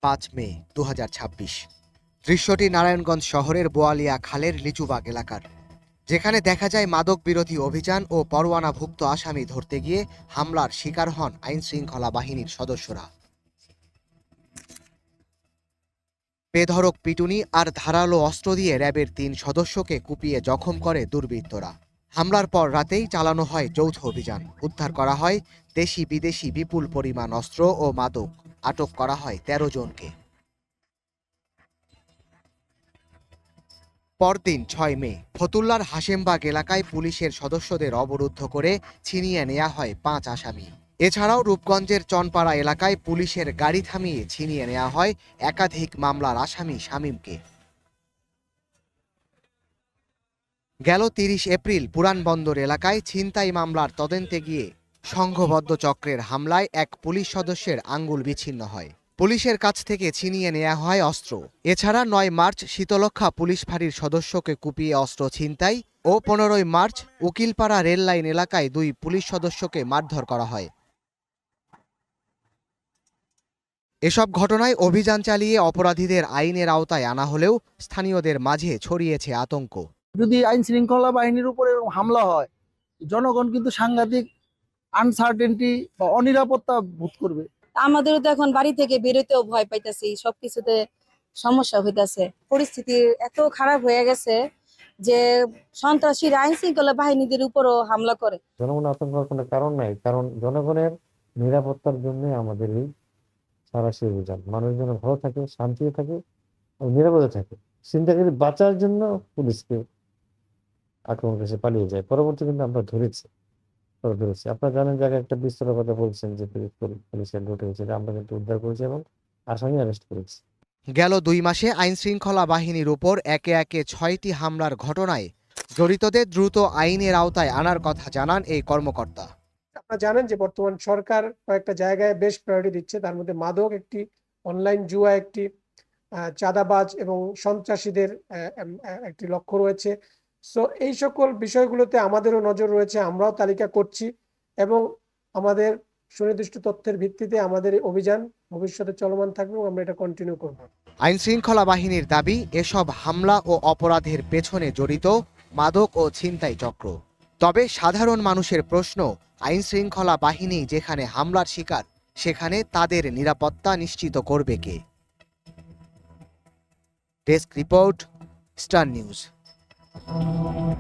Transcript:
5 মে 2026। দৃশ্যটি নারায়ণগঞ্জ শহরের বোয়ালিয়া খালের লিচুবাগ এলাকার, যেখানে দেখা যায় মাদক বিরোধী অভিযান ও পরোয়ানাভুক্ত আসামি ধরতে গিয়ে হামলার শিকার হন আইনশৃঙ্খলা বাহিনীর সদস্যরা। বেধড়ক পিটুনি আর ধারালো অস্ত্র দিয়ে র্যাবের 3 সদস্যকে কুপিয়ে জখম করে দুর্বৃত্তরা। হামলার পর রাতেই চালানো হয় যৌথ অভিযান। উদ্ধার করা হয় দেশি বিদেশি বিপুল পরিমাণ অস্ত্র ও মাদক। আটক করা হয় 13 জনকে। পরদিন 6 মে ফতুল্লার হাশেমবাগ এলাকায় পুলিশের সদস্যদের অবরুদ্ধ করে ছিনিয়ে নেওয়া হয় 5 আসামি। এছাড়াও রূপগঞ্জের চনপাড়া এলাকায় পুলিশের গাড়ি থামিয়ে ছিনিয়ে নেওয়া হয় একাধিক মামলার আসামি শামীমকে। গেল 30 এপ্রিল পুরান বন্দর এলাকায় ছিনতাই মামলার তদন্তে গিয়ে সংঘবদ্ধ চক্রের হামলায় এক পুলিশ সদস্যের আঙ্গুল বিচ্ছিন্ন হয়। পুলিশের কাছ থেকে ছিনিয়ে নেওয়া হয় অস্ত্র। এছাড়া 9 মার্চ শীতলক্ষা পুলিশ ফাঁড়ির সদস্যকে কুপিয়ে অস্ত্র ছিনতাই ও 15 মার্চ উকিলপাড়া রেললাইন এলাকায় 2 পুলিশ সদস্যকে মারধর করা হয়। এসব ঘটনায় অভিযান চালিয়ে অপরাধীদের আইনের আওতায় আনা হলেও স্থানীয়দের মাঝে ছড়িয়েছে আতঙ্ক। যদি আইন শৃঙ্খলা বাহিনীর উপরে এরকম হামলা হয়, জনগণ কিন্তু সাংঘাতিক আনসার্টেনটি বা অনিরাপত্তা বোধ করবে। আমাদেরও তো এখন বাড়ি থেকে বেরোতেও ভয় পাইতেছি, সবকিছুতে সমস্যা হইতাছে। পরিস্থিতি এত খারাপ হয়ে গেছে যে সন্ত্রাসীরা আইন শৃঙ্খলা বাহিনীদের উপরও হামলা করে। জনগণ আতঙ্কের কোনো কারণ নাই, কারণ জনগণের নিরাপত্তার জন্য আমাদের এই সাঁড়াশি অভিযান। মানুষ যেন ভালো থাকে, শান্তিতে থাকে এবং নিরাপদে থাকে। ছিনতাইকারী বাঁচার জন্য পুলিশকে আক্রমণ করে পালিয়ে যায়। পরবর্তী কিন্তু আমরা ধরেছি। আপনারা জানেন যে আগে একটা বিস্তরের কথা বলছেন যে পুলিশের লুট হয়েছে, আমরা কিন্তু উদ্ধার করেছি এবং আসামি অ্যারেস্ট করেছি। গেল 2 মাসে আইনশৃঙ্খলা বাহিনীর উপর একে একে 6টি হামলার ঘটনায় জড়িতদের দ্রুত আইনের আওতায় আনার কথা জানান এই কর্মকর্তা। আপনারা জানেন যে বর্তমান সরকার কয়েকটা জায়গায় বেশ প্রায়োরিটি দিচ্ছে, তার মধ্যে মাদক একটি, অনলাইন জুয়া একটি, চাঁদাবাজ এবং সন্ত্রাসীদের একটি লক্ষ্য রয়েছে। সো এই সকল বিষয়গুলোতে আমাদেরও নজর রয়েছে, আমরাও তালিকা করছি এবং আমাদের সুনির্দিষ্ট তথ্যের ভিত্তিতে আমাদের অভিযান ভবিষ্যতে চলমান থাকবে এবং আমরা এটা কন্টিনিউ করব। আইনশৃঙ্খলা বাহিনীর দাবি, এসব হামলা ও অপরাধের পেছনে জড়িত মাদক ও ছিনতাই চক্র। তবে সাধারণ মানুষের প্রশ্ন, আইনশৃঙ্খলা বাহিনী যেখানে হামলার শিকার, সেখানে তাদের নিরাপত্তা নিশ্চিত করবে কে? Desk report, star news.